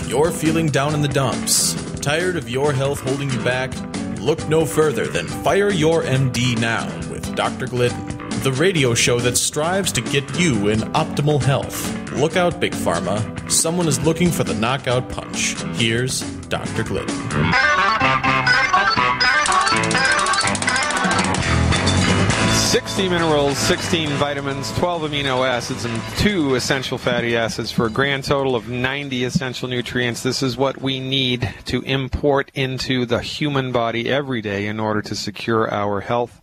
You're feeling down in the dumps. Tired of your health holding you back? Look no further than Fire Your MD Now with Dr. Glidden, the radio show that strives to get you in optimal health. Look out, Big Pharma. Someone is looking for the knockout punch. Here's Dr. Glidden. 60 minerals, 16 vitamins, 12 amino acids, and 2 essential fatty acids for a grand total of 90 essential nutrients. This is what we need to import into the human body every day in order to secure our health.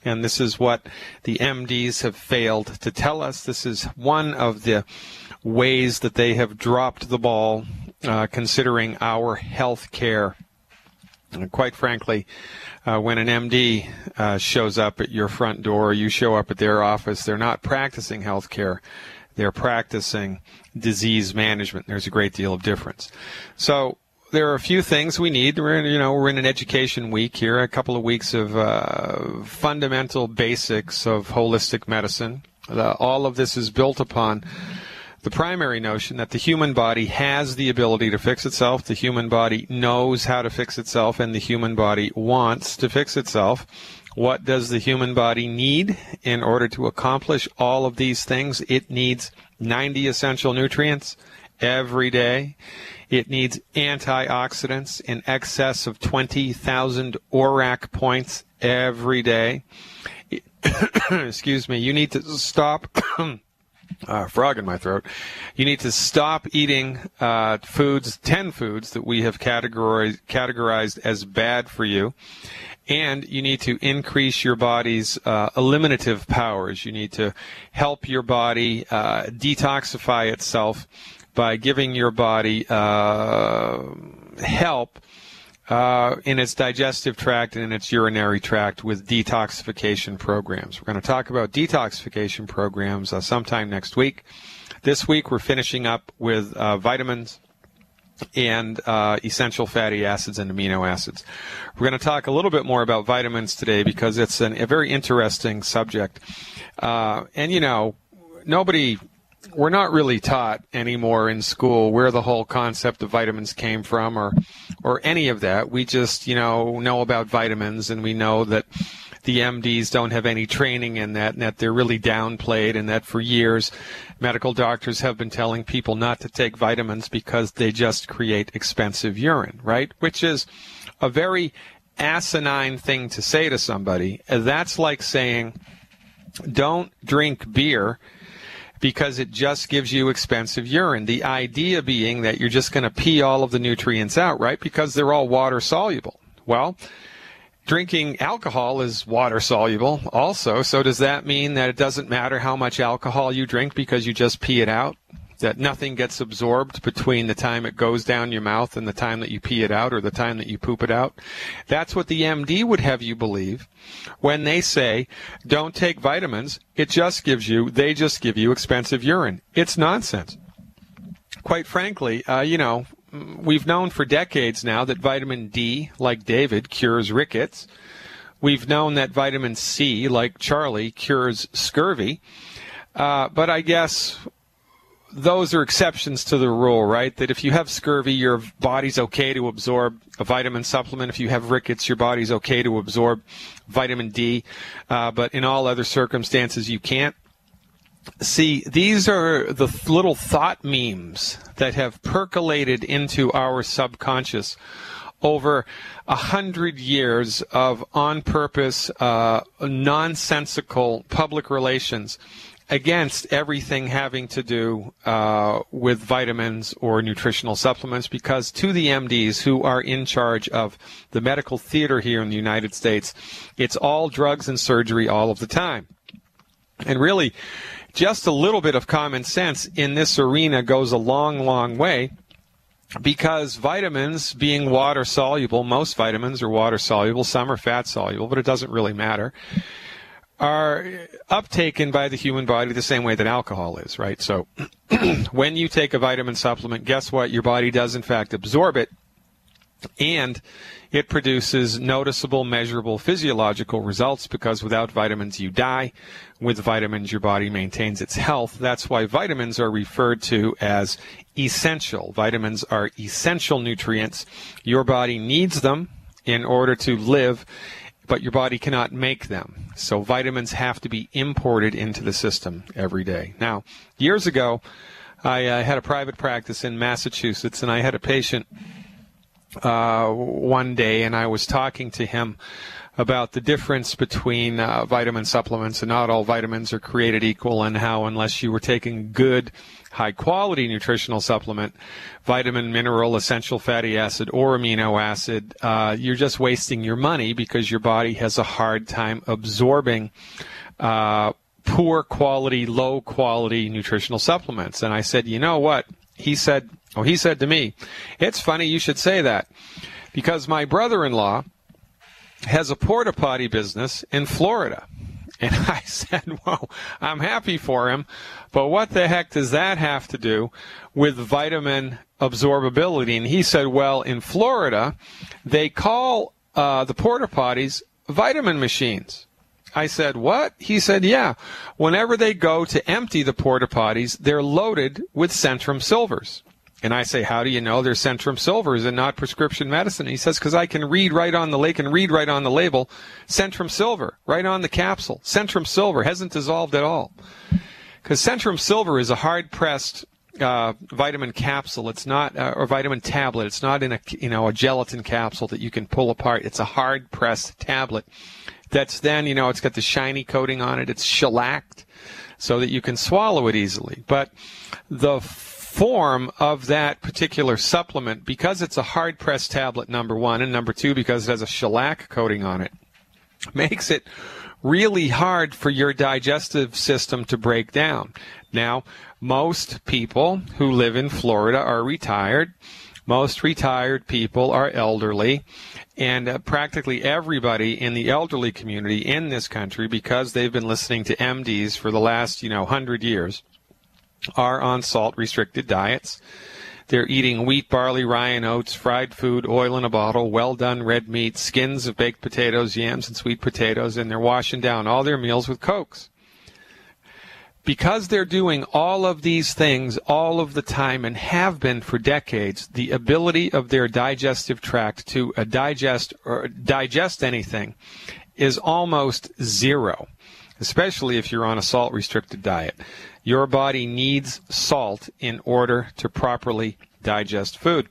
And this is what the MDs have failed to tell us. This is one of the ways that they have dropped the ball considering our health care. And quite frankly, when an MD shows up at your front door, you show up at their office, they're not practicing health care. They're practicing disease management. There's a great deal of difference. So there are a few things we need. We're in an education week here, a couple of weeks of fundamental basics of holistic medicine. All of this is built upon the primary notion that the human body has the ability to fix itself, the human body knows how to fix itself, and the human body wants to fix itself. What does the human body need in order to accomplish all of these things? It needs 90 essential nutrients every day. It needs antioxidants in excess of 20,000 ORAC points every day. Excuse me. You need to stop... frog in my throat. You need to stop eating 10 foods that we have categorized as bad for you. And you need to increase your body's eliminative powers. You need to help your body detoxify itself by giving your body help in its digestive tract and in its urinary tract with detoxification programs. We're going to talk about detoxification programs sometime next week. This week we're finishing up with vitamins and essential fatty acids and amino acids. We're going to talk a little bit more about vitamins today because it's a very interesting subject. We're not really taught anymore in school where the whole concept of vitamins came from or any of that. We just, know about vitamins, and we know that the MDs don't have any training in that, and that they're really downplayed, and that for years medical doctors have been telling people not to take vitamins because they just create expensive urine, right? Which is a very asinine thing to say to somebody. That's like saying, don't drink beer because it just gives you expensive urine. The idea being that you're just going to pee all of the nutrients out, right? Because they're all water soluble. Well, drinking alcohol is water soluble also. So does that mean that it doesn't matter how much alcohol you drink because you just pee it out? That nothing gets absorbed between the time it goes down your mouth and the time that you pee it out or the time that you poop it out? That's what the MD would have you believe when they say, don't take vitamins. They just give you expensive urine. It's nonsense. Quite frankly, we've known for decades now that vitamin D, like David, cures rickets. We've known that vitamin C, like Charlie, cures scurvy. But I guess those are exceptions to the rule, right? That if you have scurvy, your body's okay to absorb a vitamin supplement. If you have rickets, your body's okay to absorb vitamin D. But in all other circumstances, you can't. See, these are the little thought memes that have percolated into our subconscious over 100 years of on-purpose, nonsensical public relations against everything having to do with vitamins or nutritional supplements, because to the MDs who are in charge of the medical theater here in the United States, it's all drugs and surgery all of the time. And really, just a little bit of common sense in this arena goes a long, long way, because vitamins being water soluble, most vitamins are water soluble, some are fat soluble, but it doesn't really matter, are uptaken by the human body the same way that alcohol is, right? So when you take a vitamin supplement, guess what? Your body does, in fact, absorb it And it produces noticeable, measurable physiological results, because without vitamins you die. With vitamins your body maintains its health. That's why vitamins are referred to as essential. Vitamins are essential nutrients. Your body needs them in order to live, but your body cannot make them. So vitamins have to be imported into the system every day. Now, years ago, I had a private practice in Massachusetts, and I had a patient one day, and I was talking to him about the difference between vitamin supplements, and not all vitamins are created equal, and how unless you were taking good, high-quality nutritional supplement, vitamin, mineral, essential fatty acid, or amino acid, you're just wasting your money, because your body has a hard time absorbing poor quality, low quality nutritional supplements. And I said, you know what? He said to me, it's funny you should say that, because my brother-in-law has a porta potty business in Florida. And I said, well, I'm happy for him, but what the heck does that have to do with vitamin absorbability? And he said, well, in Florida, they call the porta potties vitamin machines. I said, what? He said, yeah. Whenever they go to empty the porta potties, they're loaded with Centrum Silvers. And I say, how do you know they're Centrum Silvers and not prescription medicine? And he says, because I can read right on the label, Centrum Silver, right on the capsule. Centrum Silver hasn't dissolved at all. Because Centrum Silver is a hard-pressed vitamin capsule. It's not, or vitamin tablet. It's not in a gelatin capsule that you can pull apart. It's a hard-pressed tablet. That's then, it's got the shiny coating on it. It's shellacked so that you can swallow it easily. But the form of that particular supplement, because it's a hard-pressed tablet, number one, and number two, because it has a shellac coating on it, makes it really hard for your digestive system to break down. Now, most people who live in Florida are retired. Most retired people are elderly, and practically everybody in the elderly community in this country, because they've been listening to MDs for the last, 100 years, are on salt-restricted diets. They're eating wheat, barley, rye, and oats, fried food, oil in a bottle, well-done red meat, skins of baked potatoes, yams, and sweet potatoes, and they're washing down all their meals with Cokes. Because they're doing all of these things all of the time and have been for decades, the ability of their digestive tract to digest anything is almost zero, especially if you're on a salt-restricted diet. Your body needs salt in order to properly digest food,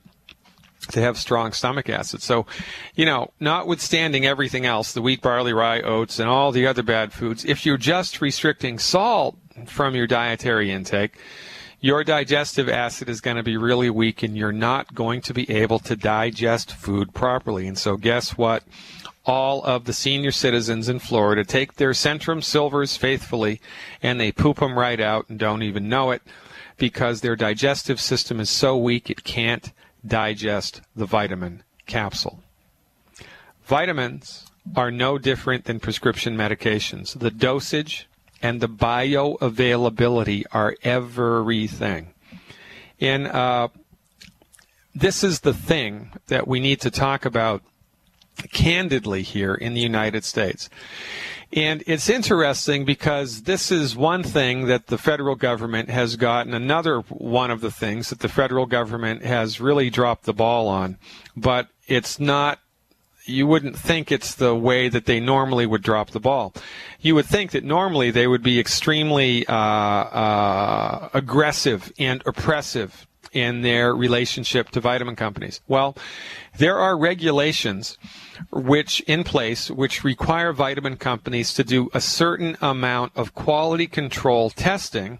to have strong stomach acid. So, notwithstanding everything else, the wheat, barley, rye, oats, and all the other bad foods, if you're just restricting salt from your dietary intake, your digestive acid is going to be really weak, and you're not going to be able to digest food properly. And so guess what? All of the senior citizens in Florida take their Centrum Silvers faithfully, and they poop them right out and don't even know it, because their digestive system is so weak it can't digest the vitamin capsule. Vitamins are no different than prescription medications. The dosage and the bioavailability are everything. And this is the thing that we need to talk about candidly here in the United States. And it's interesting, because this is one thing that the federal government has gotten, another one of the things that the federal government has really dropped the ball on. But it's not, you wouldn't think it's the way that they normally would drop the ball. You would think that normally they would be extremely aggressive and oppressive in their relationship to vitamin companies. Well, there are regulations which require vitamin companies to do a certain amount of quality control testing,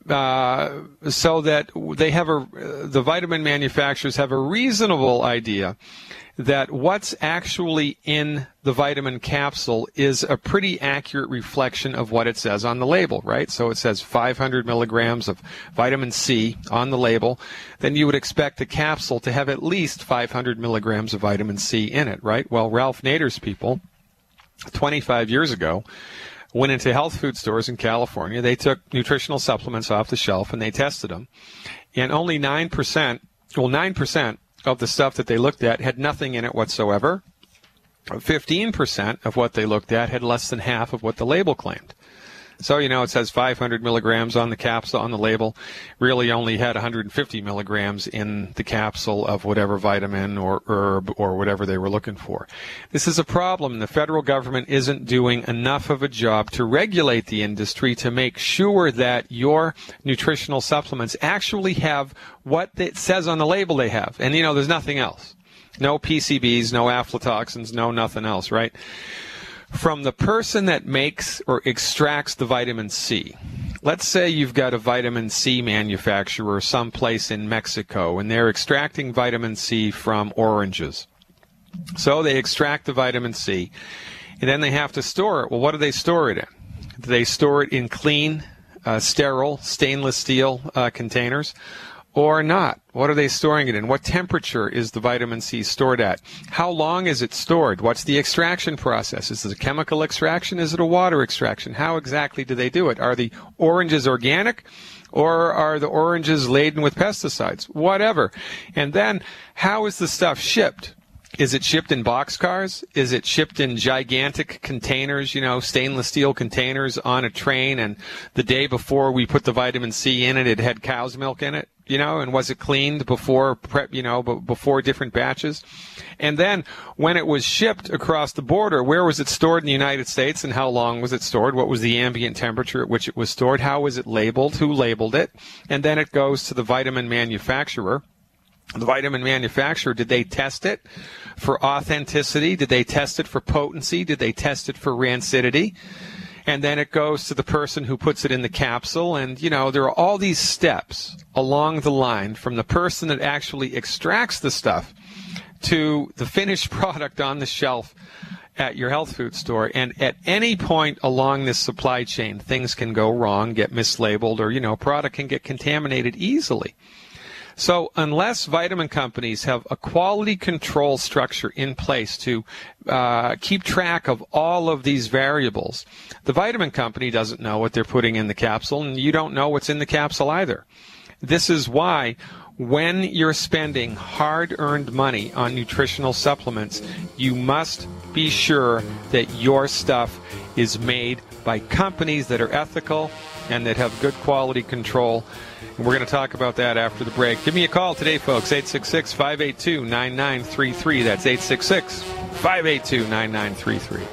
so that the vitamin manufacturers have a reasonable idea that what's actually in the vitamin capsule is a pretty accurate reflection of what it says on the label, right? So it says 500 milligrams of vitamin C on the label. Then you would expect the capsule to have at least 500 milligrams of vitamin C in it, right? Well, Ralph Nader's people, 25 years ago, went into health food stores in California. They took nutritional supplements off the shelf and they tested them. And only 9% of the stuff that they looked at had nothing in it whatsoever. 15% of what they looked at had less than half of what the label claimed. So, it says 500 milligrams on the capsule, on the label, really only had 150 milligrams in the capsule of whatever vitamin or herb or whatever they were looking for. This is a problem. The federal government isn't doing enough of a job to regulate the industry to make sure that your nutritional supplements actually have what it says on the label they have. And, there's nothing else. No PCBs, no aflatoxins, no nothing else, right? From the person that makes or extracts the vitamin C. Let's say you've got a vitamin C manufacturer someplace in Mexico, and they're extracting vitamin C from oranges. So they extract the vitamin C, and then they have to store it. Well, what do they store it in? Do they store it in clean, sterile, stainless steel containers? Or not? What are they storing it in? What temperature is the vitamin C stored at? How long is it stored? What's the extraction process? Is it a chemical extraction? Is it a water extraction? How exactly do they do it? Are the oranges organic, or are the oranges laden with pesticides? Whatever. And then, how is the stuff shipped? Is it shipped in boxcars? Is it shipped in gigantic containers, stainless steel containers on a train, and the day before we put the vitamin C in it, it had cow's milk in it? And was it cleaned before prep, before different batches? And then when it was shipped across the border, where was it stored in the United States, and how long was it stored? What was the ambient temperature at which it was stored? How was it labeled? Who labeled it? And then it goes to the vitamin manufacturer. The vitamin manufacturer, did they test it for authenticity? Did they test it for potency? Did they test it for rancidity? And then it goes to the person who puts it in the capsule. And, there are all these steps along the line from the person that actually extracts the stuff to the finished product on the shelf at your health food store. And at any point along this supply chain, things can go wrong, get mislabeled, or, product can get contaminated easily. So unless vitamin companies have a quality control structure in place to keep track of all of these variables, the vitamin company doesn't know what they're putting in the capsule, and you don't know what's in the capsule either. This is why when you're spending hard-earned money on nutritional supplements, you must be sure that your stuff is made by companies that are ethical and that have good quality control. And we're going to talk about that after the break. Give me a call today, folks, 866-582-9933. That's 866-582-9933.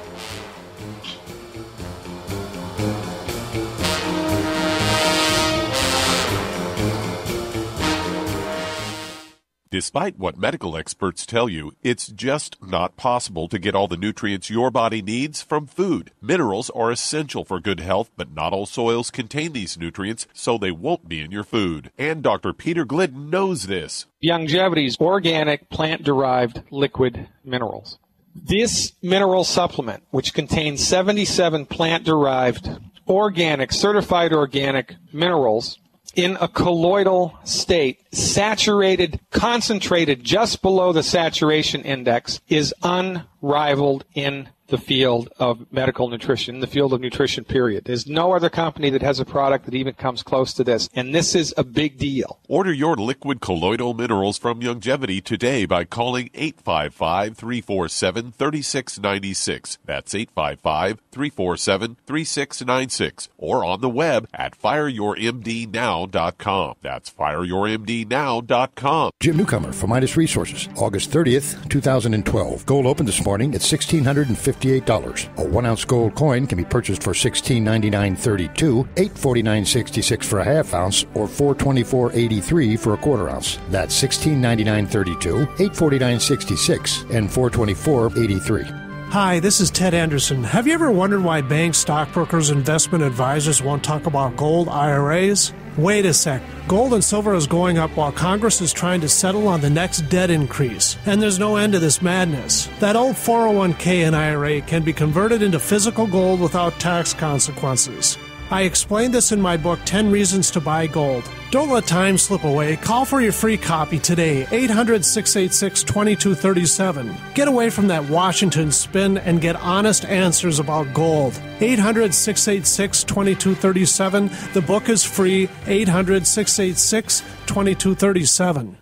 Despite what medical experts tell you, it's just not possible to get all the nutrients your body needs from food. Minerals are essential for good health, but not all soils contain these nutrients, so they won't be in your food. And Dr. Peter Glidden knows this. Youngevity's organic plant-derived liquid minerals. This mineral supplement, which contains 77 plant-derived organic, certified organic minerals, in a colloidal state, saturated, concentrated just below the saturation index, is unrivaled in the field of medical nutrition, the field of nutrition, period. There's no other company that has a product that even comes close to this, and this is a big deal. Order your liquid colloidal minerals from Youngevity today by calling 855-347-3696. That's 855-347-3696. Or on the web at fireyourmdnow.com. That's fireyourmdnow.com. Jim Newcomer from Midas Resources, August 30th, 2012. Gold opened this morning at $1,658. A 1-ounce gold coin can be purchased for $16.99.32, $849.66 for a half ounce, or $424.83 for a quarter ounce. That's $16.99.32, $849.66, and $424.83. Hi, this is Ted Anderson. Have you ever wondered why banks, stockbrokers, investment advisors won't talk about gold IRAs? Wait a sec. Gold and silver is going up while Congress is trying to settle on the next debt increase. And there's no end to this madness. That old 401k and IRA can be converted into physical gold without tax consequences. I explained this in my book, 10 Reasons to Buy Gold. Don't let time slip away. Call for your free copy today, 800-686-2237. Get away from that Washington spin and get honest answers about gold. 800-686-2237. The book is free, 800-686-2237.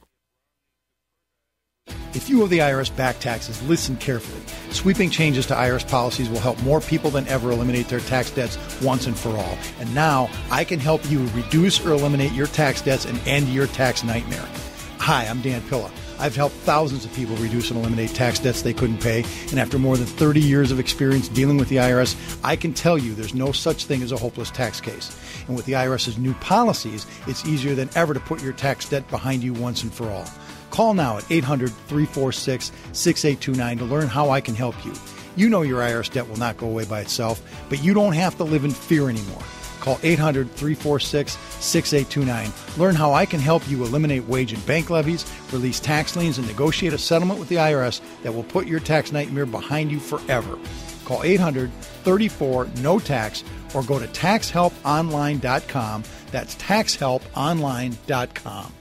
If you owe the IRS back taxes, listen carefully. Sweeping changes to IRS policies will help more people than ever eliminate their tax debts once and for all. And now I can help you reduce or eliminate your tax debts and end your tax nightmare. Hi, I'm Dan Pilla. I've helped thousands of people reduce and eliminate tax debts they couldn't pay. And after more than 30 years of experience dealing with the IRS, I can tell you there's no such thing as a hopeless tax case. And with the IRS's new policies, it's easier than ever to put your tax debt behind you once and for all. Call now at 800-346-6829 to learn how I can help you. You know your IRS debt will not go away by itself, but you don't have to live in fear anymore. Call 800-346-6829. Learn how I can help you eliminate wage and bank levies, release tax liens, and negotiate a settlement with the IRS that will put your tax nightmare behind you forever. Call 800-34-NO-TAX or go to taxhelponline.com. That's taxhelponline.com.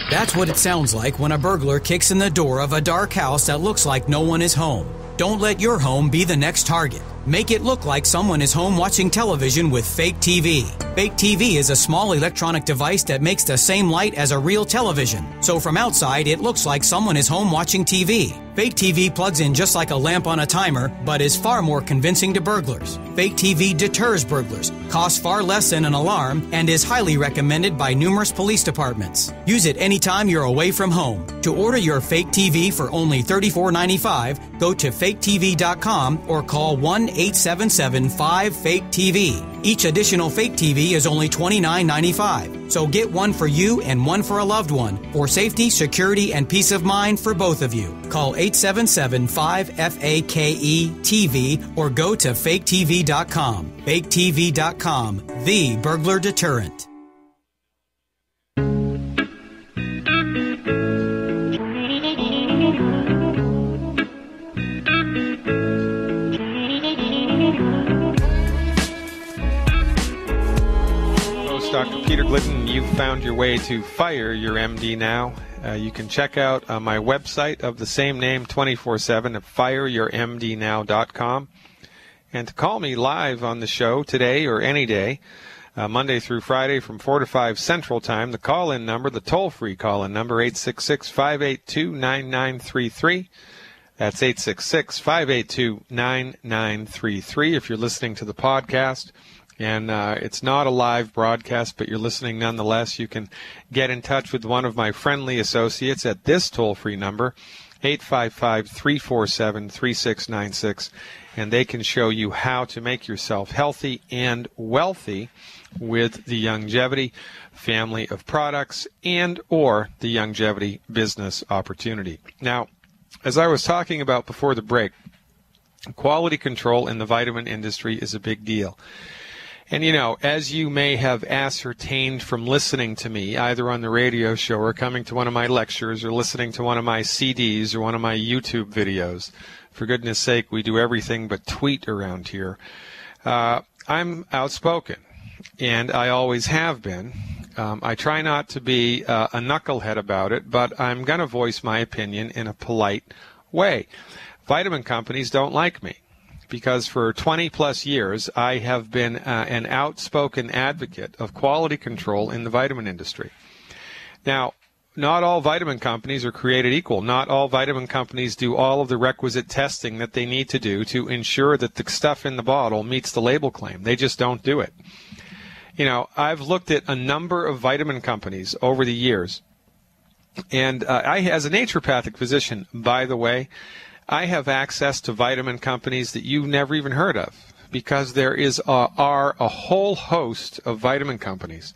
That's what it sounds like when a burglar kicks in the door of a dark house that looks like no one is home. Don't let your home be the next target. Make it look like someone is home watching television with Fake TV. Fake TV is a small electronic device that makes the same light as a real television. So from outside, it looks like someone is home watching TV. Fake TV plugs in just like a lamp on a timer, but is far more convincing to burglars. Fake TV deters burglars, costs far less than an alarm, and is highly recommended by numerous police departments. Use it anytime you're away from home. To order your Fake TV for only $34.95, go to faketv.com or call 1-877-5-FAKE-TV. Each additional Fake TV is only $29.95. So get one for you and one for a loved one for safety, security, and peace of mind for both of you. Call 877-5-FAKE-TV or go to faketv.com. Faketv.com, the burglar deterrent. Dr. Peter Glidden, you've found your way to Fire Your MD Now. You can check out my website of the same name 24/7 at fireyourmdnow.com. And to call me live on the show today or any day, Monday through Friday from 4 to 5 Central Time, the call-in number, the toll-free call-in number, 866-582-9933. That's 866-582-9933 if you're listening to the podcast. And it's not a live broadcast, but you're listening nonetheless. You can get in touch with one of my friendly associates at this toll-free number, 855-347-3696, and they can show you how to make yourself healthy and wealthy with the Longevity family of products and or the Longevity business opportunity. Now, as I was talking about before the break, quality control in the vitamin industry is a big deal. And, you know, as you may have ascertained from listening to me, either on the radio show or coming to one of my lectures or listening to one of my CDs or one of my YouTube videos, for goodness sake, we do everything but tweet around here. I'm outspoken, and I always have been. I try not to be a knucklehead about it, but I'm going to voice my opinion in a polite way. Vitamin companies don't like me, because for 20-plus years, I have been an outspoken advocate of quality control in the vitamin industry. Now, not all vitamin companies are created equal. Not all vitamin companies do all of the requisite testing that they need to do to ensure that the stuff in the bottle meets the label claim. They just don't do it. You know, I've looked at a number of vitamin companies over the years, and I, as a naturopathic physician, by the way, I have access to vitamin companies that you've never even heard of, because there are a whole host of vitamin companies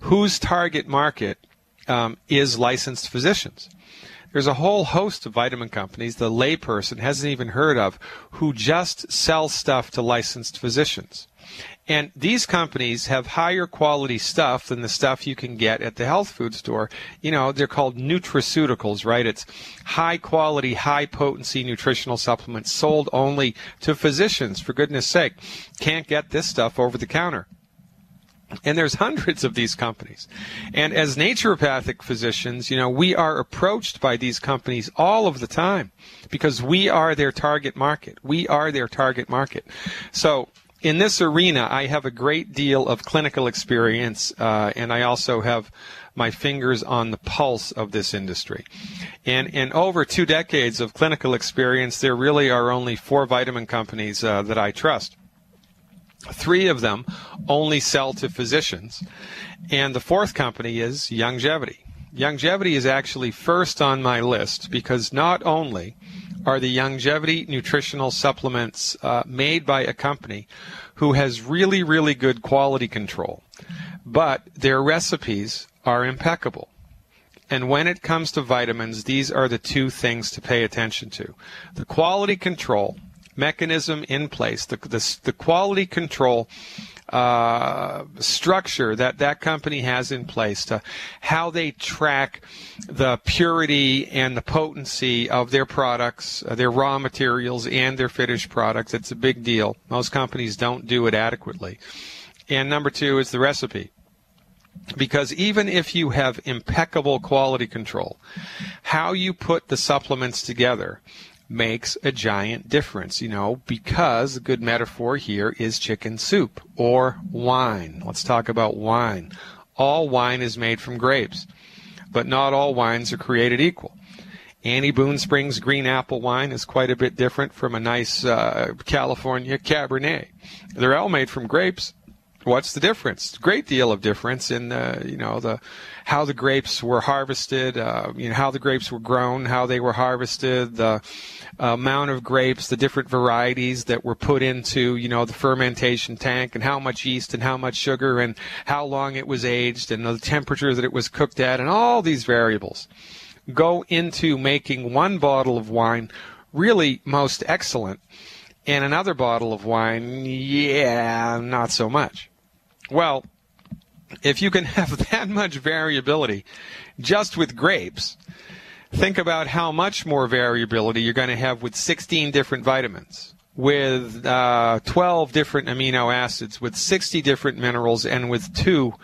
whose target market is licensed physicians. There's a whole host of vitamin companies the layperson hasn't even heard of who just sell stuff to licensed physicians. And these companies have higher quality stuff than the stuff you can get at the health food store. You know, they're called nutraceuticals, right? It's high quality, high potency nutritional supplements sold only to physicians, for goodness sake. Can't get this stuff over the counter. And there's hundreds of these companies. And as naturopathic physicians, you know, we are approached by these companies all of the time because we are their target market. We are their target market. So in this arena, I have a great deal of clinical experience, and I also have my fingers on the pulse of this industry. And in over 2 decades of clinical experience, there really are only 4 vitamin companies that I trust. 3 of them only sell to physicians, and the 4th company is Longevity. Longevity is actually first on my list because not only are the Longevity nutritional supplements made by a company who has really, really good quality control, but their recipes are impeccable. And when it comes to vitamins, these are the 2 things to pay attention to. The quality control mechanism in place, the quality control structure that company has in place, to how they track the purity and the potency of their products, their raw materials, and their finished products. It's a big deal. Most companies don't do it adequately. And number 2 is the recipe. Because even if you have impeccable quality control, how you put the supplements together makes a giant difference, because a good metaphor here is chicken soup or wine. Let's talk about wine. All wine is made from grapes, but not all wines are created equal. Annie Boone Springs green apple wine is quite a bit different from a nice California Cabernet. They're all made from grapes. What's the difference? A great deal of difference in how the grapes were harvested, how the grapes were grown, how they were harvested, the amount of grapes, the different varieties that were put into, the fermentation tank, and how much yeast and how much sugar and how long it was aged and the temperature that it was cooked at, and all these variables go into making one bottle of wine really most excellent, and another bottle of wine, not so much. Well, if you can have that much variability just with grapes, think about how much more variability you're going to have with 16 different vitamins, with 12 different amino acids, with 60 different minerals, and with 2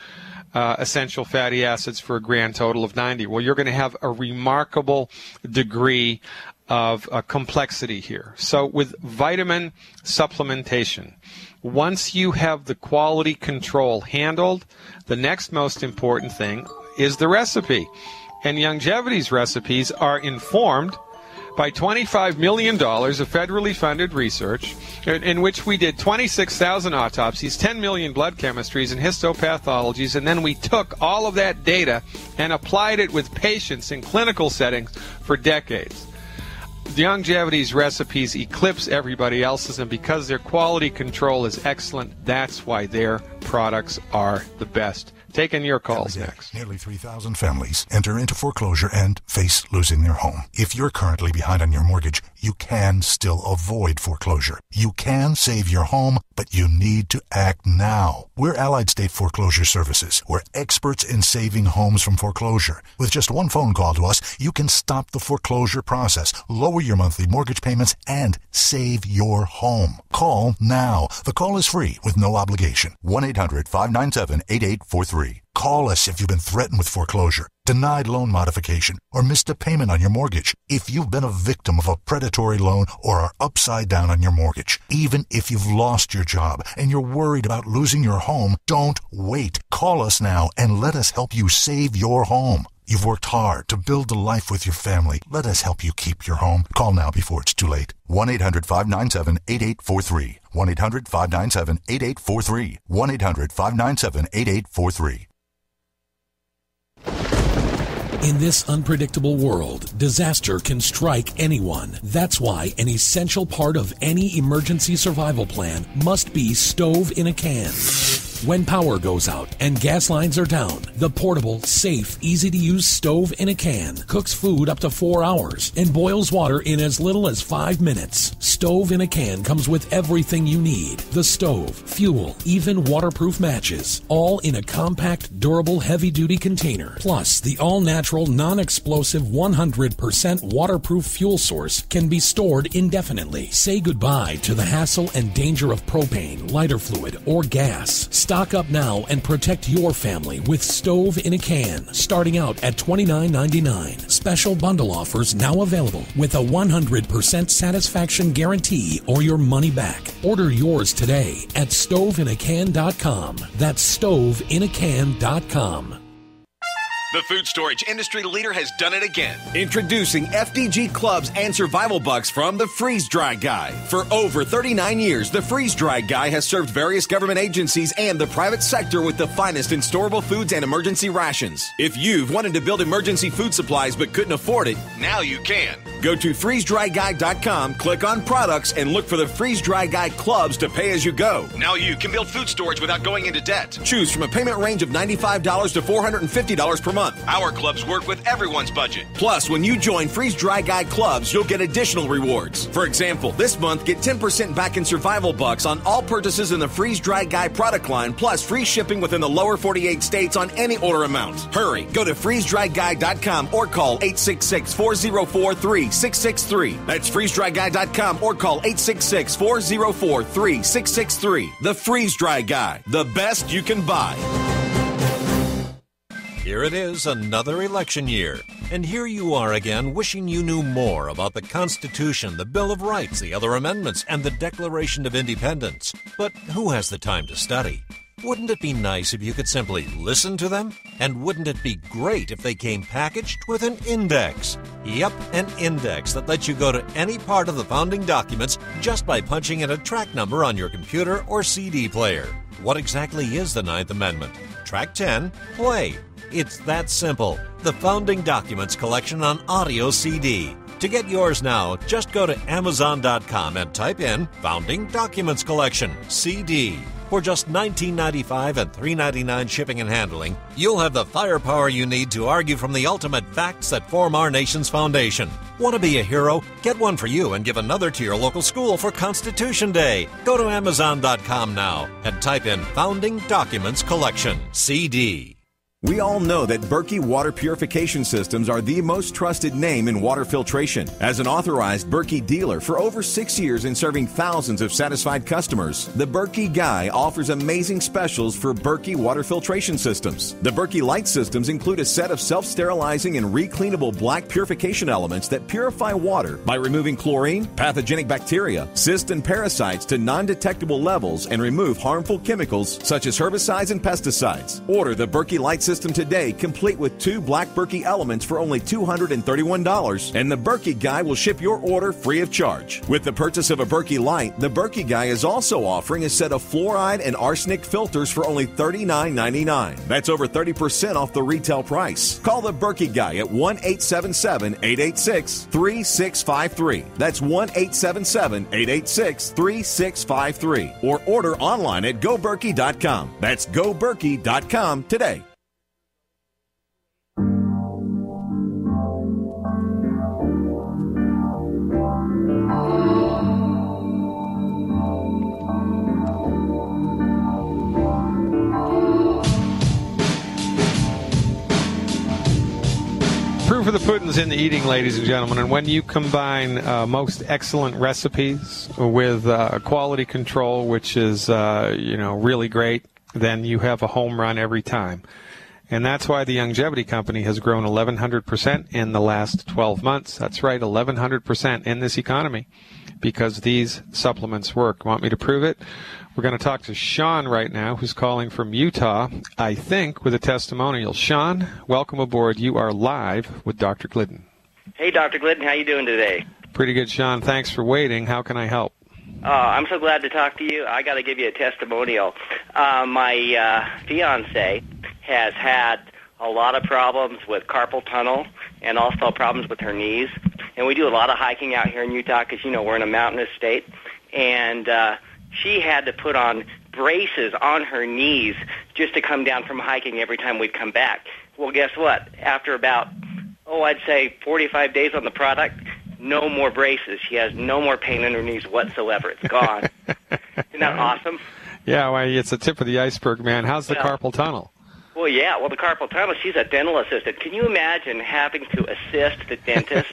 essential fatty acids for a grand total of 90. Well, you're going to have a remarkable degree of complexity here. So with vitamin supplementation, once you have the quality control handled, the next most important thing is the recipe. And Longevity's recipes are informed by $25 million of federally funded research in which we did 26,000 autopsies, 10 million blood chemistries, and histopathologies, and then we took all of that data and applied it with patients in clinical settings for decades. Longevity's recipes eclipse everybody else's, and because their quality control is excellent, that's why their products are the best. Taking your calls next. Nearly 3,000 families enter into foreclosure and face losing their home. If you're currently behind on your mortgage, you can still avoid foreclosure. You can save your home, but you need to act now. We're Allied State Foreclosure Services. We're experts in saving homes from foreclosure. With just one phone call to us, you can stop the foreclosure process, lower your monthly mortgage payments, and save your home. Call now. The call is free with no obligation. 1-800-597-8843. Call us if you've been threatened with foreclosure, denied loan modification, or missed a payment on your mortgage. If you've been a victim of a predatory loan or are upside down on your mortgage, even if you've lost your job and you're worried about losing your home, don't wait. Call us now and let us help you save your home. You've worked hard to build a life with your family. Let us help you keep your home. Call now before it's too late. 1-800-597-8843. 1-800-597-8843. 1-800-597-8843. In this unpredictable world, disaster can strike anyone. That's why an essential part of any emergency survival plan must be stove in a can. When power goes out and gas lines are down, the portable, safe, easy-to-use stove in a can cooks food up to 4 hours and boils water in as little as 5 minutes. Stove in a can comes with everything you need. The stove, fuel, even waterproof matches, all in a compact, durable, heavy-duty container. Plus, the all-natural, non-explosive, 100% waterproof fuel source can be stored indefinitely. Say goodbye to the hassle and danger of propane, lighter fluid, or gas. Stop Stock up now and protect your family with Stove in a Can, starting out at $29.99. Special bundle offers now available with a 100% satisfaction guarantee or your money back. Order yours today at stoveinacan.com. That's stoveinacan.com. The food storage industry leader has done it again. Introducing FDG Clubs and Survival Bucks from the Freeze Dry Guy. For over 39 years, the Freeze Dry Guy has served various government agencies and the private sector with the finest in storable foods and emergency rations. If you've wanted to build emergency food supplies but couldn't afford it, now you can. Go to freezedryguy.com, click on products, and look for the Freeze Dry Guy Clubs to pay as you go. Now you can build food storage without going into debt. Choose from a payment range of $95 to $450 per month. Our clubs work with everyone's budget. Plus, when you join Freeze Dry Guy Clubs, you'll get additional rewards. For example, this month, get 10% back in Survival Bucks on all purchases in the Freeze Dry Guy product line, plus free shipping within the lower 48 states on any order amount. Hurry, go to freezedryguy.com or call 866-404-3663. That's freezedryguy.com or call 866-404-3663. The Freeze Dry Guy, the best you can buy. Here it is, another election year. And here you are again, wishing you knew more about the Constitution, the Bill of Rights, the other amendments, and the Declaration of Independence. But who has the time to study? Wouldn't it be nice if you could simply listen to them? And wouldn't it be great if they came packaged with an index? Yep, an index that lets you go to any part of the founding documents just by punching in a track number on your computer or CD player. What exactly is the Ninth Amendment? Track 10, play. It's that simple. The Founding Documents collection on audio CD. To get yours now, just go to Amazon.com and type in Founding Documents Collection, CD. For just $19.95 and $3.99 shipping and handling, you'll have the firepower you need to argue from the ultimate facts that form our nation's foundation. Want to be a hero? Get one for you and give another to your local school for Constitution Day. Go to Amazon.com now and type in Founding Documents Collection, CD. We all know that Berkey Water Purification Systems are the most trusted name in water filtration. As an authorized Berkey dealer for over 6 years and serving thousands of satisfied customers, the Berkey Guy offers amazing specials for Berkey Water Filtration Systems. The Berkey Light Systems include a set of self-sterilizing and recleanable black purification elements that purify water by removing chlorine, pathogenic bacteria, cysts, and parasites to non-detectable levels and remove harmful chemicals such as herbicides and pesticides. Order the Berkey Light System today, complete with 2 black Berkey elements for only $231, and the Berkey Guy will ship your order free of charge. With the purchase of a Berkey Light, the Berkey Guy is also offering a set of fluoride and arsenic filters for only $39.99. That's over 30% off the retail price. Call the Berkey Guy at 1-877-886-3653. That's 1-877-886-3653. Or order online at goberkey.com. That's goberkey.com today. Proof of the pudding's in the eating, ladies and gentlemen. And when you combine most excellent recipes with quality control, which is really great, then you have a home run every time. And that's why the Longevity Company has grown 1,100% in the last 12 months. That's right, 1,100% in this economy, because these supplements work. Want me to prove it? We're going to talk to Sean right now, who's calling from Utah, I think, with a testimonial. Sean, welcome aboard. You are live with Dr. Glidden. Hey, Dr. Glidden. How you doing today? Pretty good, Sean. Thanks for waiting. How can I help? I'm so glad to talk to you. I got to give you a testimonial. My fiance has had a lot of problems with carpal tunnel and also problems with her knees. And we do a lot of hiking out here in Utah because, we're in a mountainous state. And she had to put on braces on her knees just to come down from hiking every time we'd come back. Well, guess what? After about, I'd say 45 days on the product, no more braces. She has no more pain in her knees whatsoever. It's gone. Isn't that awesome? Yeah, well, it's the tip of the iceberg, man. How's the carpal tunnel? Well, yeah. Well, the carpal tunnel, she's a dental assistant. Can you imagine having to assist the dentist?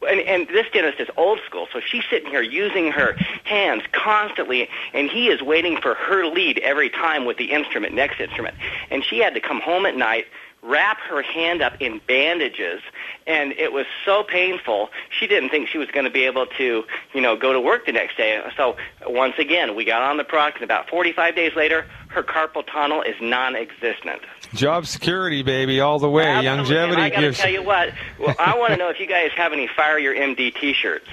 and this dentist is old school, so she's sitting here using her hands constantly, and he is waiting for her lead every time with the next instrument. And she had to come home at night, wrap her hand up in bandages, and it was so painful, she didn't think she was going to be able to, go to work the next day. So once again, we got on the product, and about 45 days later, her carpal tunnel is non-existent. Job security, baby, all the way. Absolutely. Longevity. And I got to tell you what, I want to know if you guys have any Fire Your MD T-shirts.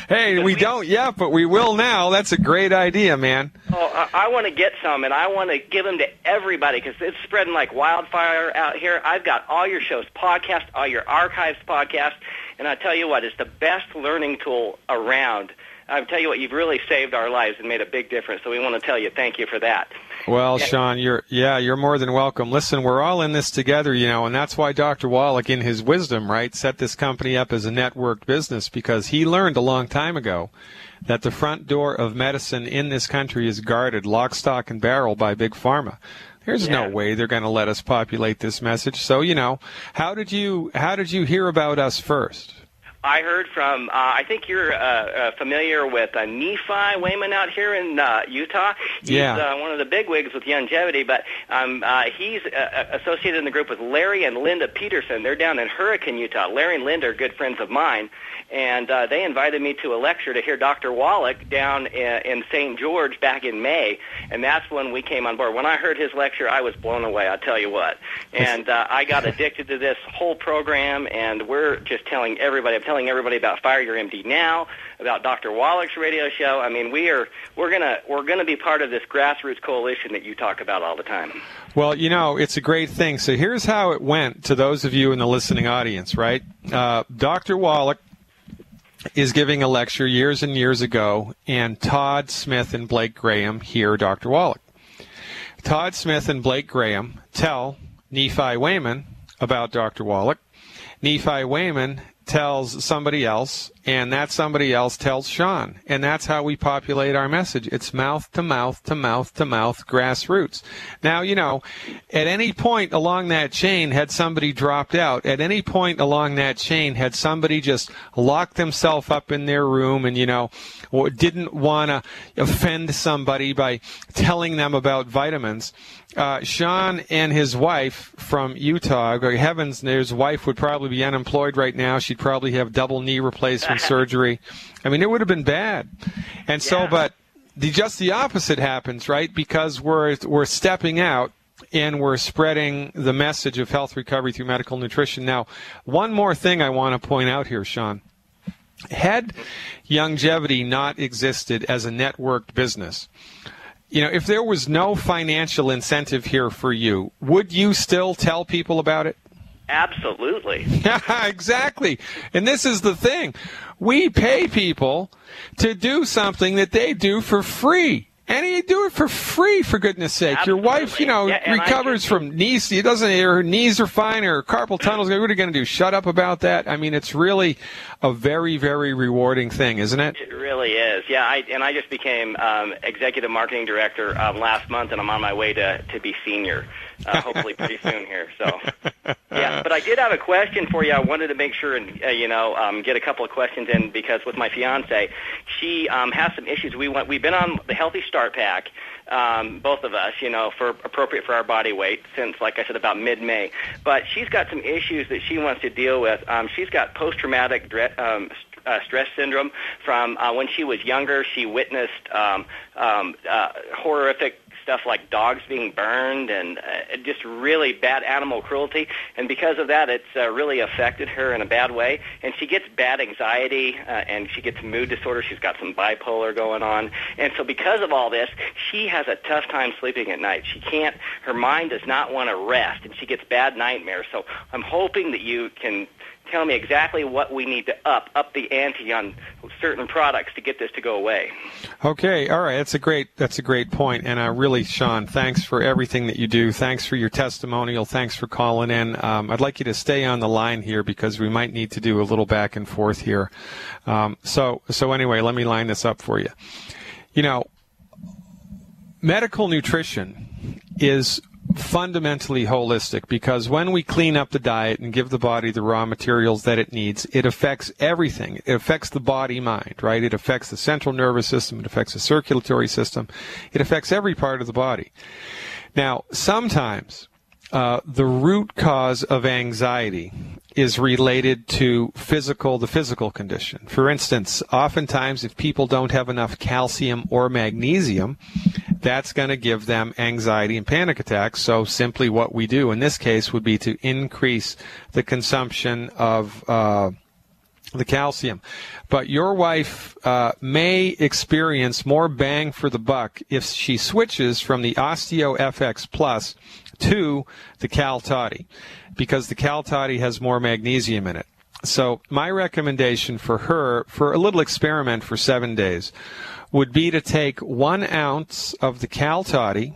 Hey, we don't yet, but we will now. That's a great idea, man. Oh, I want to get some, and I want to give them to everybody because it's spreading like wildfire out here. I've got all your shows podcast, all your archives podcast, and I tell you what, it's the best learning tool around. I tell you what, you've really saved our lives and made a big difference, so we want to tell you thank you for that. Well, Sean, you're more than welcome. Listen, we're all in this together, and that's why Dr. Wallach, in his wisdom, right, set this company up as a networked business, because he learned a long time ago that the front door of medicine in this country is guarded lock, stock, and barrel by Big Pharma. There's no way they're going to let us populate this message. So, how did you hear about us first? I heard from, I think you're familiar with Nephi Wayman out here in Utah. He's one of the bigwigs with longevity, but he's associated in the group with Larry and Linda Peterson. They're down in Hurricane, Utah. Larry and Linda are good friends of mine, and they invited me to a lecture to hear Dr. Wallach down in St. George back in May, and that's when we came on board. When I heard his lecture, I was blown away, I'll tell you what. And I got addicted to this whole program, and we're just telling everybody about Fire Your MD Now, about Dr. Wallach's radio show. I mean, we're gonna be part of this grassroots coalition that you talk about all the time. Well, it's a great thing. So here's how it went to those of you in the listening audience, right? Dr. Wallach is giving a lecture years and years ago, and Todd Smith and Blake Graham hear Dr. Wallach. Todd Smith and Blake Graham tell Nephi Wayman about Dr. Wallach. Nephi Wayman tells somebody else, and that somebody else tells Sean. And that's how we populate our message. It's mouth to mouth to mouth to mouth grassroots. Now, at any point along that chain had somebody dropped out. At any point along that chain had somebody just locked themselves up in their room and, didn't want to offend somebody by telling them about vitamins. Sean and his wife from Utah, heavens, his wife would probably be unemployed right now. She'd probably have double knee replacement surgery. I mean, it would have been bad. And so, but just the opposite happens, right? Because we're stepping out and we're spreading the message of health recovery through medical nutrition. Now, one more thing I want to point out here, Sean. Had longevity not existed as a networked business, if there was no financial incentive here for you, would you still tell people about it? Absolutely. Exactly. And this is the thing. We pay people to do something that they do for free. And you do it for free, for goodness sake. Absolutely. Your wife, recovers from knees. Her knees are fine. Her carpal tunnels. What are you going to do? Shut up about that? I mean, it's really a very, very rewarding thing, isn't it? It really is. Yeah, I just became executive marketing director last month, and I'm on my way to be senior, hopefully pretty soon here. So, yeah. But I did have a question for you. I wanted to make sure and get a couple of questions in because with my fiance, she has some issues. We've been on the Healthy Start Pack, both of us, for appropriate for our body weight since, like I said, about mid-May. But she's got some issues that she wants to deal with. She's got post-traumatic stress syndrome from when she was younger. She witnessed horrific stuff like dogs being burned and just really bad animal cruelty. And because of that, it's really affected her in a bad way. And she gets bad anxiety and she gets mood disorder. She's got some bipolar going on. And so because of all this, she has a tough time sleeping at night. Her mind does not want to rest, and she gets bad nightmares. So I'm hoping that you can tell me exactly what we need to up the ante on certain products to get this to go away. Okay, all right, that's a great point, and really, Sean, thanks for everything that you do. Thanks for your testimonial. Thanks for calling in. I'd like you to stay on the line here because we might need to do a little back and forth here. So anyway, let me line this up for you. Medical nutrition is fundamentally holistic, because when we clean up the diet and give the body the raw materials that it needs, it affects everything. It affects the body-mind, right? It affects the central nervous system. It affects the circulatory system. It affects every part of the body. Now, sometimes the root cause of anxiety is related to the physical condition. For instance, oftentimes if people don't have enough calcium or magnesium, that's going to give them anxiety and panic attacks. So simply what we do in this case would be to increase the consumption of the calcium. But your wife may experience more bang for the buck if she switches from the Osteo FX Plus to the Cal Toddy, because the Cal Toddy has more magnesium in it. So my recommendation for her, for a little experiment for 7 days, would be to take 1 ounce of the Cal Toddy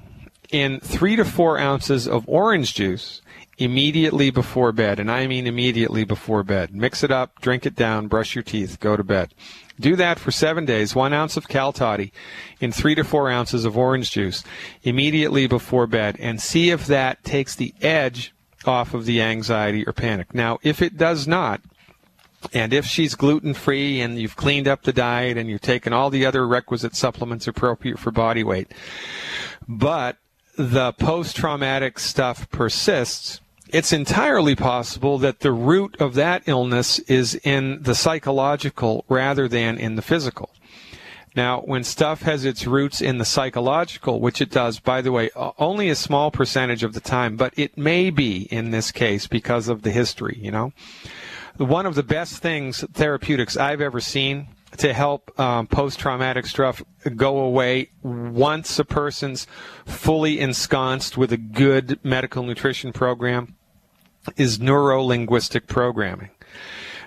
in 3 to 4 ounces of orange juice immediately before bed. And I mean immediately before bed. Mix it up, drink it down, brush your teeth, go to bed. Do that for 7 days, 1 ounce of Cal Toddy in 3 to 4 ounces of orange juice immediately before bed, and see if that takes the edge off of the anxiety or panic. Now, if it does not, and if she's gluten-free and you've cleaned up the diet and you've taken all the other requisite supplements appropriate for body weight, but the post-traumatic stuff persists, it's entirely possible that the root of that illness is in the psychological rather than in the physical. Now, when stuff has its roots in the psychological, which it does, by the way, only a small percentage of the time, but it may be in this case because of the history, you know. One of the best things, therapeutics, I've ever seen to help post-traumatic stuff go away once a person's fully ensconced with a good medical nutrition program is neuro-linguistic programming.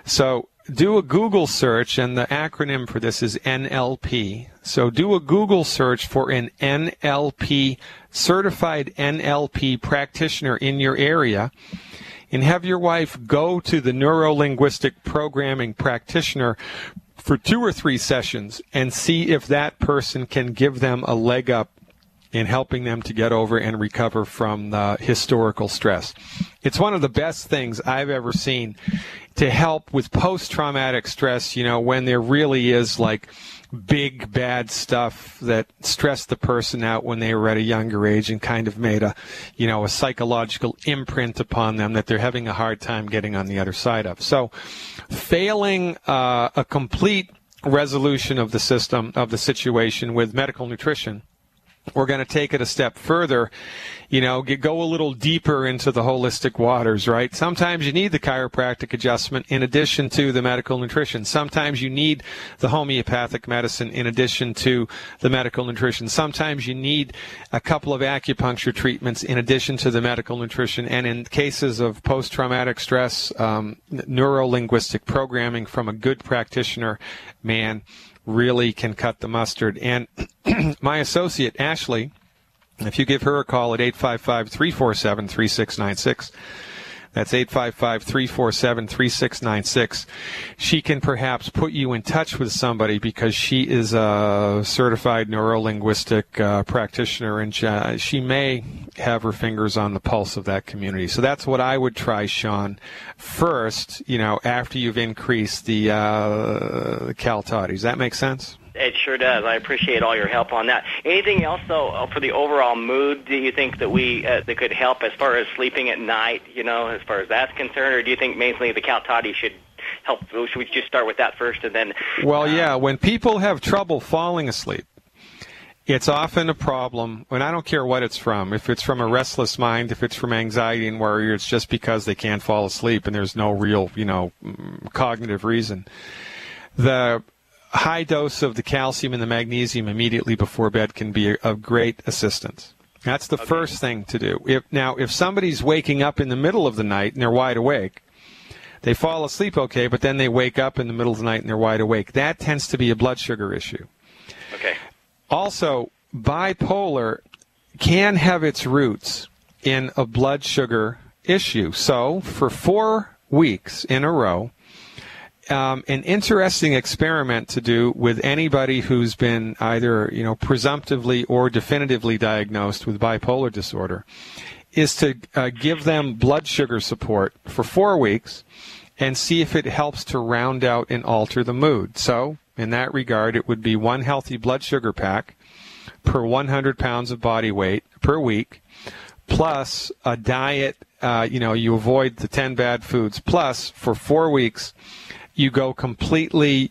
So do a Google search, and the acronym for this is NLP. So do a Google search for an NLP, certified NLP practitioner in your area, and have your wife go to the neuro-linguistic programming practitioner for 2 or 3 sessions and see if that person can give them a leg up in helping them to get over and recover from the historical stress. It's one of the best things I've ever seen to help with post-traumatic stress, you know, when there really is like big bad stuff that stressed the person out when they were at a younger age and kind of made a, you know, a psychological imprint upon them that they're having a hard time getting on the other side of. So failing a complete resolution of the system, of the situation with medical nutrition, we're going to take it a step further, you know, go a little deeper into the holistic waters, right? Sometimes you need the chiropractic adjustment in addition to the medical nutrition. Sometimes you need the homeopathic medicine in addition to the medical nutrition. Sometimes you need a couple of acupuncture treatments in addition to the medical nutrition. And in cases of post-traumatic stress, neuro-linguistic programming from a good practitioner, man, really can cut the mustard. And my associate, Ashley, if you give her a call at 855-347-3696, that's 855-347-3696, she can perhaps put you in touch with somebody because she is a certified neuro-linguistic practitioner, and she may have her fingers on the pulse of that community. So that's what I would try, Sean, first, you know, after you've increased the Cal Toddy. Does that make sense? It sure does. I appreciate all your help on that. Anything else, though, for the overall mood, do you think that that could help as far as sleeping at night, you know, as far as that's concerned, or do you think mainly the Cal Toddy should help? Should we just start with that first and then? Well, yeah, when people have trouble falling asleep, it's often a problem, and I don't care what it's from. If it's from a restless mind, if it's from anxiety and worry, it's just because they can't fall asleep and there's no real, you know, cognitive reason. The high dose of the calcium and the magnesium immediately before bed can be of great assistance. That's the first thing to do. If somebody's waking up in the middle of the night and they're wide awake, they fall asleep okay, but then they wake up in the middle of the night and they're wide awake. That tends to be a blood sugar issue. Okay. Also, bipolar can have its roots in a blood sugar issue. So for 4 weeks in a row, an interesting experiment to do with anybody who's been either, presumptively or definitively diagnosed with bipolar disorder is to give them blood sugar support for 4 weeks and see if it helps to round out and alter the mood. So, in that regard, it would be 1 healthy blood sugar pack per 100 pounds of body weight per week, plus a diet, you avoid the 10 bad foods, plus for 4 weeks, you go completely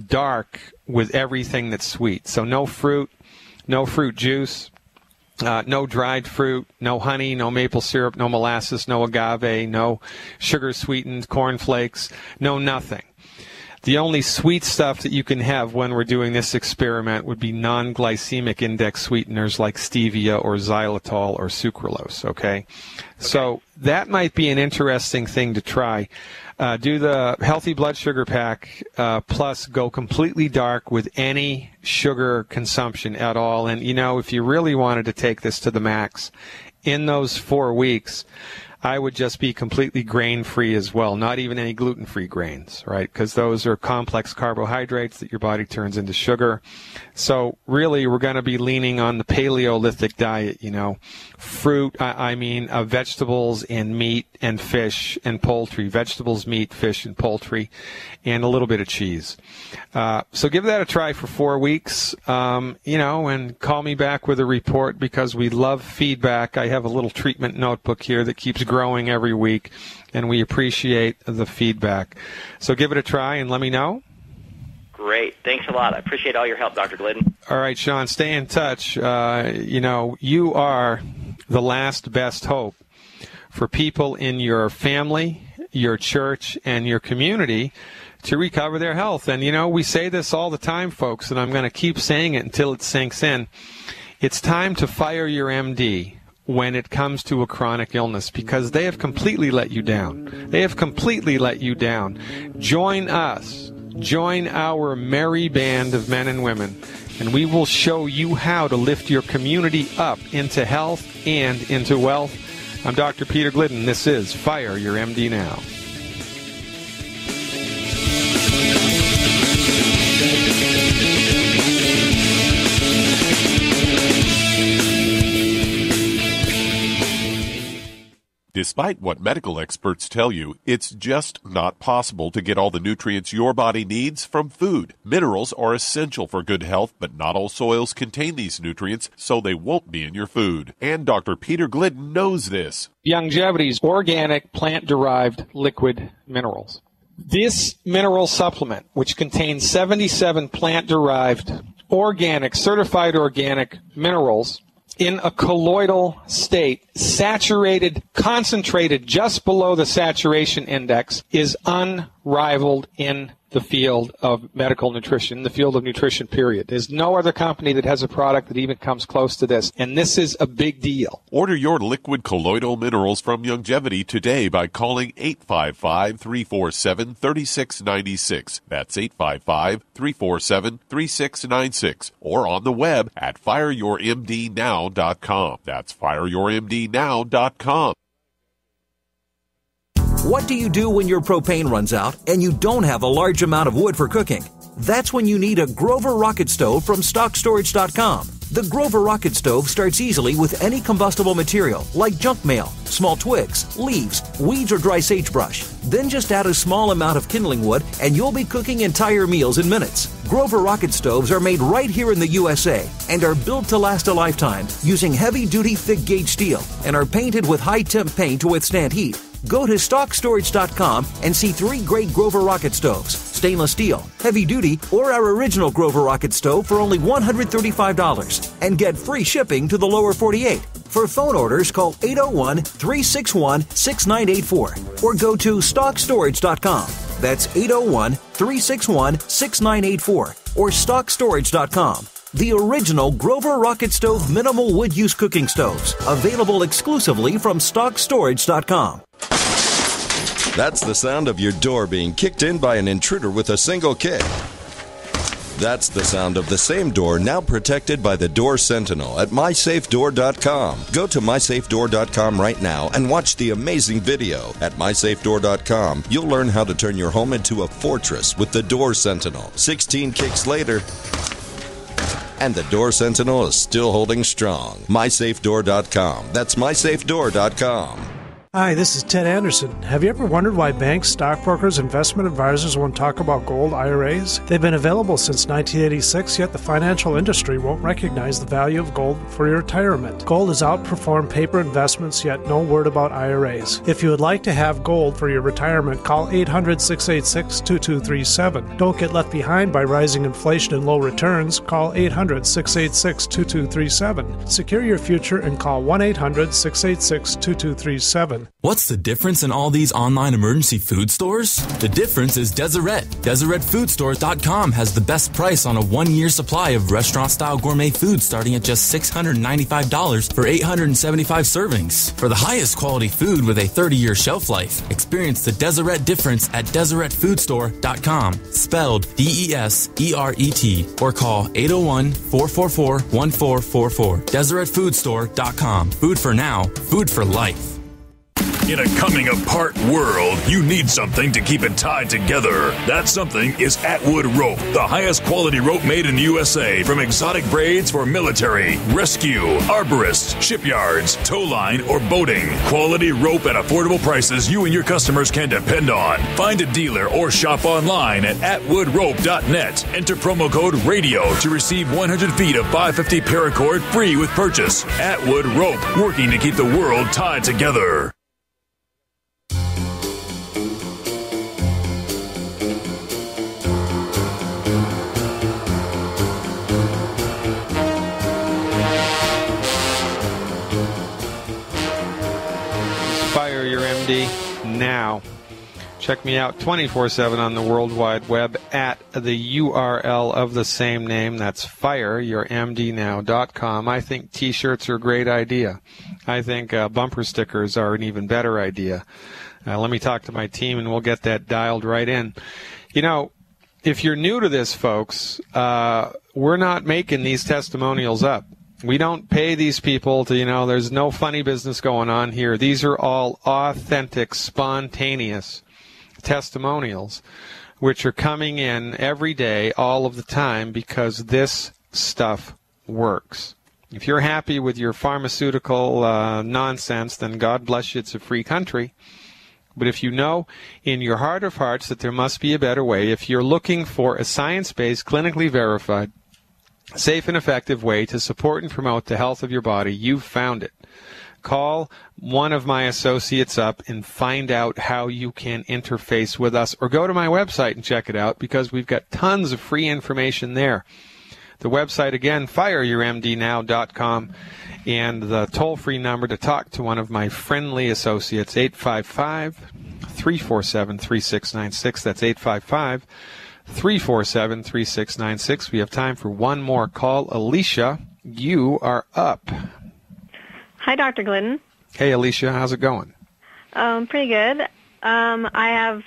dark with everything that's sweet. So no fruit juice, no dried fruit, no honey, no maple syrup, no molasses, no agave, no sugar-sweetened cornflakes, no nothing. The only sweet stuff that you can have when we're doing this experiment would be non-glycemic index sweeteners like stevia or xylitol or sucralose, okay? So that might be an interesting thing to try. Do the healthy blood sugar pack, plus go completely dark with any sugar consumption at all. And, if you really wanted to take this to the max, in those 4 weeks, I would just be completely grain-free as well, not even any gluten-free grains, right? Because those are complex carbohydrates that your body turns into sugar. So really, we're going to be leaning on the Paleolithic diet, fruit, vegetables and meat and fish and poultry, vegetables, meat, fish, and poultry, and a little bit of cheese. So give that a try for 4 weeks, and call me back with a report because we love feedback. I have a little treatment notebook here that keeps growing every week, and we appreciate the feedback. So give it a try and let me know. Great. Thanks a lot. I appreciate all your help, Dr. Glidden. All right, Sean, stay in touch. You are the last best hope for people in your family, your church, and your community to recover their health. And, we say this all the time, folks, and I'm going to keep saying it until it sinks in. It's time to fire your MD when it comes to a chronic illness because they have completely let you down. They have completely let you down. Join us. Join our merry band of men and women, and we will show you how to lift your community up into health and into wealth. I'm Dr. Peter Glidden. This is Fire Your MD Now. Despite what medical experts tell you, it's just not possible to get all the nutrients your body needs from food. Minerals are essential for good health, but not all soils contain these nutrients, so they won't be in your food. And Dr. Peter Glidden knows this. Longevity's organic plant-derived liquid minerals. This mineral supplement, which contains 77 plant-derived organic, certified organic minerals, in a colloidal state, saturated, concentrated just below the saturation index, is unrivaled in the field of medical nutrition, the field of nutrition, period. There's no other company that has a product that even comes close to this, and this is a big deal. Order your liquid colloidal minerals from Longevity today by calling 855-347-3696. That's 855-347-3696. Or on the web at fireyourmdnow.com. That's fireyourmdnow.com. What do you do when your propane runs out and you don't have a large amount of wood for cooking? That's when you need a Grover Rocket Stove from StockStorage.com. The Grover Rocket Stove starts easily with any combustible material like junk mail, small twigs, leaves, weeds, or dry sagebrush. Then just add a small amount of kindling wood and you'll be cooking entire meals in minutes. Grover Rocket Stoves are made right here in the USA and are built to last a lifetime using heavy-duty thick-gauge steel and are painted with high-temp paint to withstand heat. Go to StockStorage.com and see 3 great Grover Rocket Stoves, stainless steel, heavy duty, or our original Grover Rocket Stove for only $135 and get free shipping to the lower 48. For phone orders, call 801-361-6984 or go to StockStorage.com. That's 801-361-6984 or StockStorage.com. The original Grover Rocket Stove minimal wood use cooking stoves, available exclusively from StockStorage.com. That's the sound of your door being kicked in by an intruder with a single kick. That's the sound of the same door now protected by the Door Sentinel at mysafedoor.com. Go to mysafedoor.com right now and watch the amazing video. At mysafedoor.com, you'll learn how to turn your home into a fortress with the Door Sentinel. 16 kicks later, and the Door Sentinel is still holding strong. mysafedoor.com. That's mysafedoor.com. Hi, this is Ted Anderson. Have you ever wondered why banks, stockbrokers, investment advisors won't talk about gold IRAs? They've been available since 1986, yet the financial industry won't recognize the value of gold for your retirement. Gold has outperformed paper investments, yet no word about IRAs. If you would like to have gold for your retirement, call 800-686-2237. Don't get left behind by rising inflation and low returns. Call 800-686-2237. Secure your future and call 1-800-686-2237. What's the difference in all these online emergency food stores? The difference is Deseret. DeseretFoodStore.com has the best price on a 1-year supply of restaurant-style gourmet food starting at just $695 for 875 servings. For the highest quality food with a 30-year shelf life, experience the Deseret difference at DeseretFoodStore.com, spelled D-E-S-E-R-E-T, or call 801-444-1444. DeseretFoodStore.com. Food for now, food for life. In a coming apart world, you need something to keep it tied together. That something is Atwood Rope, the highest quality rope made in the USA, from exotic braids for military, rescue, arborists, shipyards, tow line, or boating. Quality rope at affordable prices you and your customers can depend on. Find a dealer or shop online at atwoodrope.net. Enter promo code RADIO to receive 100 feet of 550 paracord free with purchase. Atwood Rope, working to keep the world tied together. Now, check me out 24/7 on the World Wide Web at the URL of the same name. That's fireyourmdnow.com. I think T-shirts are a great idea. I think bumper stickers are an even better idea. Let me talk to my team, and we'll get that dialed right in. You know, if you're new to this, folks, we're not making these testimonials up. We don't pay these people to, there's no funny business going on here. These are all authentic, spontaneous testimonials, which are coming in every day, all of the time, because this stuff works. If you're happy with your pharmaceutical nonsense, then God bless you, it's a free country. But if you know in your heart of hearts that there must be a better way, if you're looking for a science-based, clinically verified, safe and effective way to support and promote the health of your body, you've found it. Call one of my associates up and find out how you can interface with us, or go to my website and check it out, because we've got tons of free information there. The website, again, fireyourmdnow.com, and the toll-free number to talk to one of my friendly associates, 855-347-3696. That's 855-347-3696. We have time for one more call. Alicia, you are up. Hi, Dr. Glidden. Hey, Alicia, how's it going? Pretty good. I have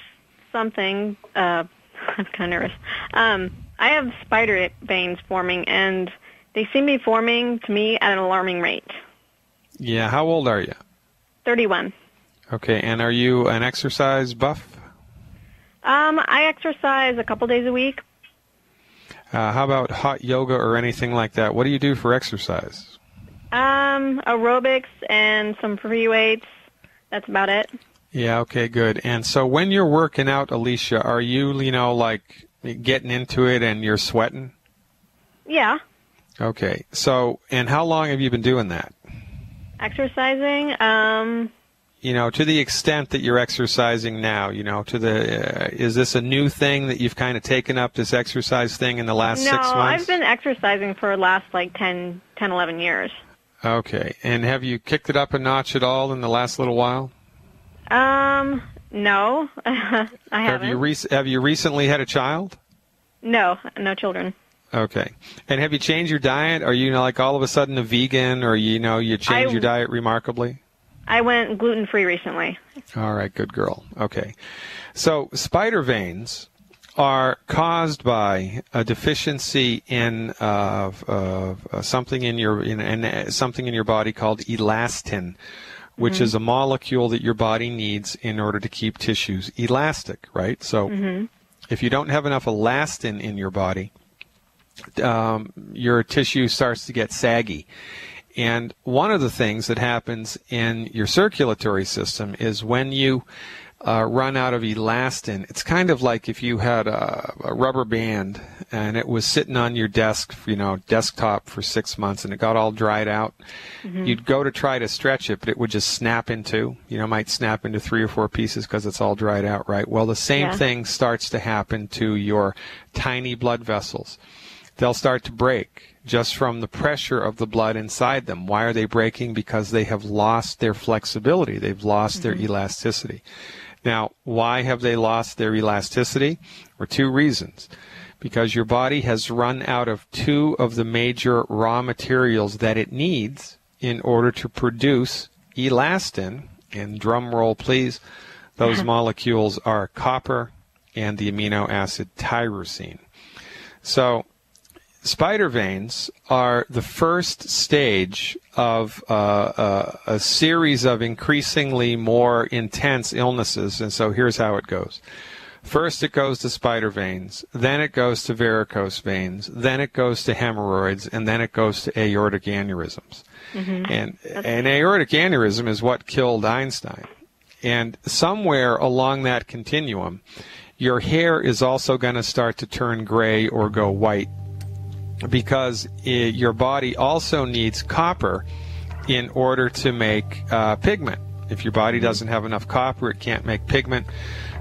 something. I'm kind of nervous. I have spider veins forming, and they seem to be forming to me at an alarming rate. Yeah, how old are you? 31. Okay, and are you an exercise buff? I exercise a couple days a week. How about hot yoga or anything like that? What do you do for exercise? Aerobics and some free weights. That's about it. Yeah, okay, good. And so when you're working out, Alicia, are you, like getting into it and you're sweating? Yeah. Okay. So, and how long have you been doing that? Exercising, to the extent that you're exercising now, is this a new thing that you've kind of taken up, this exercise thing, in the last 6 months? No, I've been exercising for the last 10, 11 years. Okay. And have you kicked it up a notch at all in the last little while? No, I haven't. Have you recently had a child? No, no children. Okay. And have you changed your diet? Are you, all of a sudden a vegan, or, you changed your diet remarkably? I went gluten-free recently. All right, good girl. Okay. So spider veins are caused by a deficiency in something in your body called elastin, which is a molecule that your body needs in order to keep tissues elastic, right? So if you don't have enough elastin in your body, your tissue starts to get saggy. And one of the things that happens in your circulatory system is when you run out of elastin, it's kind of like if you had a rubber band and it was sitting on your desk, desktop for 6 months and it got all dried out. You'd go to try to stretch it, but it would just snap in two. Might snap into 3 or 4 pieces because it's all dried out, right? Well, the same thing starts to happen to your tiny blood vessels. They'll start to break just from the pressure of the blood inside them. Why are they breaking? Because they have lost their flexibility. They've lost their elasticity. Now, why have they lost their elasticity? For 2 reasons. Because your body has run out of 2 of the major raw materials that it needs in order to produce elastin. And drum roll, please. Those molecules are copper and the amino acid tyrosine. So, spider veins are the first stage of a series of increasingly more intense illnesses, and so here's how it goes. First it goes to spider veins, then it goes to varicose veins, then it goes to hemorrhoids, and then it goes to aortic aneurysms. And an aortic aneurysm is what killed Einstein. And somewhere along that continuum, your hair is also going to start to turn gray or go white, because your body also needs copper in order to make pigment. If your body doesn't have enough copper, it can't make pigment.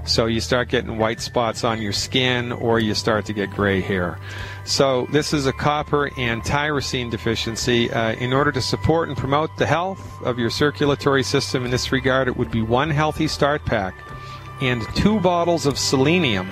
So you start getting white spots on your skin, or you start to get gray hair. So this is a copper and tyrosine deficiency. In order to support and promote the health of your circulatory system in this regard, it would be 1 healthy start pack and 2 bottles of selenium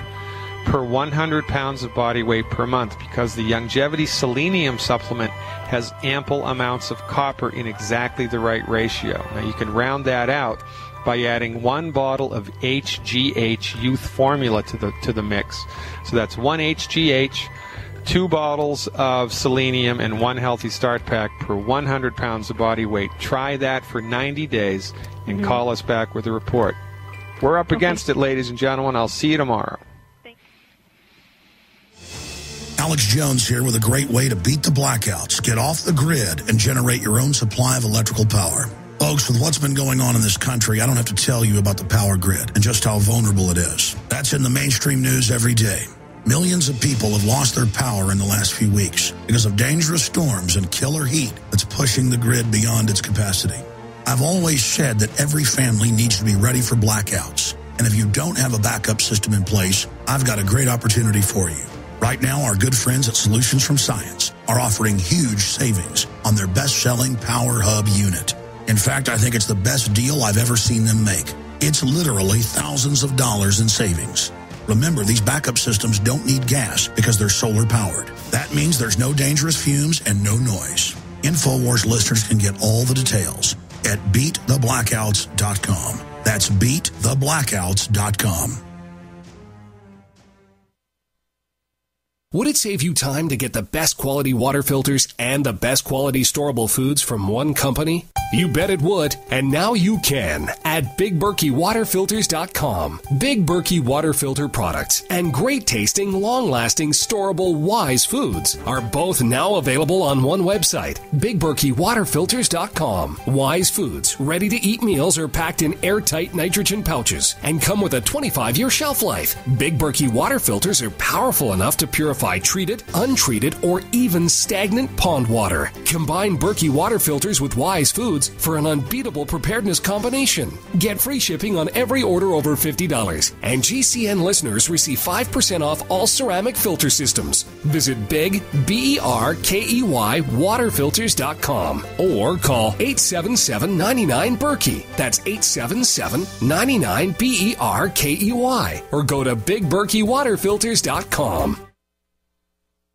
per 100 pounds of body weight per month, because the Longevity Selenium supplement has ample amounts of copper in exactly the right ratio. Now you can round that out by adding 1 bottle of HGH Youth Formula to the mix. So that's 1 HGH, 2 bottles of selenium, and 1 healthy start pack per 100 pounds of body weight. Try that for 90 days and call us back with a report. We're up against it, ladies and gentlemen. I'll see you tomorrow. Alex Jones here with a great way to beat the blackouts, get off the grid, and generate your own supply of electrical power. Folks, with what's been going on in this country, I don't have to tell you about the power grid and just how vulnerable it is. That's in the mainstream news every day. Millions of people have lost their power in the last few weeks because of dangerous storms and killer heat that's pushing the grid beyond its capacity. I've always said that every family needs to be ready for blackouts. And if you don't have a backup system in place, I've got a great opportunity for you. Right now, our good friends at Solutions from Science are offering huge savings on their best-selling Power Hub unit. In fact, I think it's the best deal I've ever seen them make. It's literally thousands of dollars in savings. Remember, these backup systems don't need gas because they're solar-powered. That means there's no dangerous fumes and no noise. InfoWars listeners can get all the details at beattheblackouts.com. That's beattheblackouts.com. Would it save you time to get the best quality water filters and the best quality storable foods from one company? You bet it would, and now you can at BigBerkeyWaterFilters.com. Big Berkey water filter products and great tasting, long-lasting, storable Wise foods are both now available on one website, BigBerkeyWaterFilters.com. Wise foods, ready-to-eat meals are packed in airtight nitrogen pouches and come with a 25-year shelf life. Big Berkey water filters are powerful enough to purify treated, untreated, or even stagnant pond water. Combine Berkey water filters with Wise foods for an unbeatable preparedness combination. Get free shipping on every order over $50, and GCN listeners receive 5% off all ceramic filter systems. Visit BigBerkeyWaterFilters.com or call 877-99-BERKEY. That's 877-99-BERKEY, or go to BigBerkeyWaterFilters.com.